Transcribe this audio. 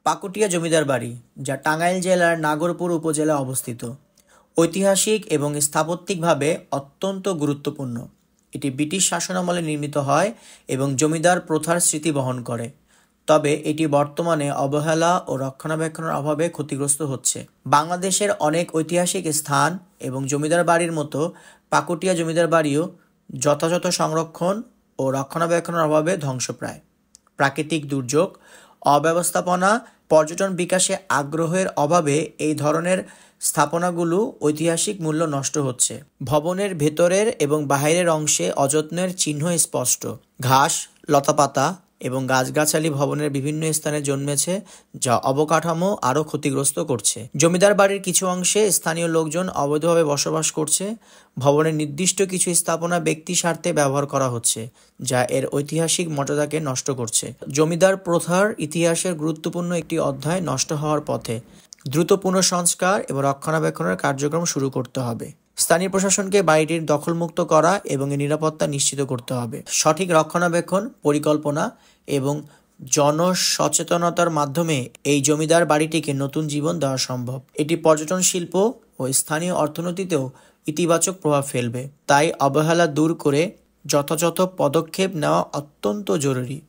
পাকুটিয়া জমিদার বাড়ি, যা টাঙ্গাইল জেলার নাগরপুর উপজেলায় অবস্থিত, ঐতিহাসিক এবং স্থাপত্যিকভাবে অত্যন্ত গুরুত্বপূর্ণ। এটি ব্রিটিশ শাসনামলে নির্মিত হয় এবং জমিদার প্রথার স্মৃতি বহন করে। তবে এটি বর্তমানে অবহেলা ও রক্ষণাবেক্ষণের অভাবে ক্ষতিগ্রস্ত হচ্ছে। বাংলাদেশের অনেক ঐতিহাসিক স্থান এবং জমিদার বাড়ির মতো পাকুটিয়া জমিদার বাড়িও যথাযথ সংরক্ষণ ও রক্ষণাবেক্ষণের অভাবে ধ্বংসপ্রায়। প্রাকৃতিক দুর্যোগ, অব্যবস্থাপনা, পর্যটন বিকাশে আগ্রহের অভাবে এই ধরনের স্থাপনাগুলো ঐতিহাসিক মূল্য নষ্ট হচ্ছে। ভবনের ভেতরের এবং বাহিরের অংশে অযত্নের চিহ্ন স্পষ্ট। ঘাস, লতাপাতা এবং গাছগাছালি ভবনের বিভিন্ন স্থানে জন্মেছে, যা অবকাঠামো আরও ক্ষতিগ্রস্ত করছে। জমিদার বাড়ির কিছু অংশে স্থানীয় লোকজন অবৈধভাবে বসবাস করছে। ভবনের নির্দিষ্ট কিছু স্থাপনা ব্যক্তি স্বার্থে ব্যবহার করা হচ্ছে, যা এর ঐতিহাসিক মর্যাদাকে নষ্ট করছে। জমিদার প্রথার ইতিহাসের গুরুত্বপূর্ণ একটি অধ্যায় নষ্ট হওয়ার পথে। দ্রুত পুনঃসংস্কার এবং রক্ষণাবেক্ষণের কার্যক্রম শুরু করতে হবে। স্থানীয় প্রশাসনকে বাড়িটির দখলমুক্ত করা এবং এর নিরাপত্তা নিশ্চিত করতে হবে। সঠিক রক্ষণাবেক্ষণ, পরিকল্পনা এবং জনসচেতনতার মাধ্যমে এই জমিদার বাড়িটিকে নতুন জীবন দেওয়া সম্ভব। এটি পর্যটন শিল্প ও স্থানীয় অর্থনীতিতেও ইতিবাচক প্রভাব ফেলবে। তাই অবহেলা দূর করে যথাযথ পদক্ষেপ নেওয়া অত্যন্ত জরুরি।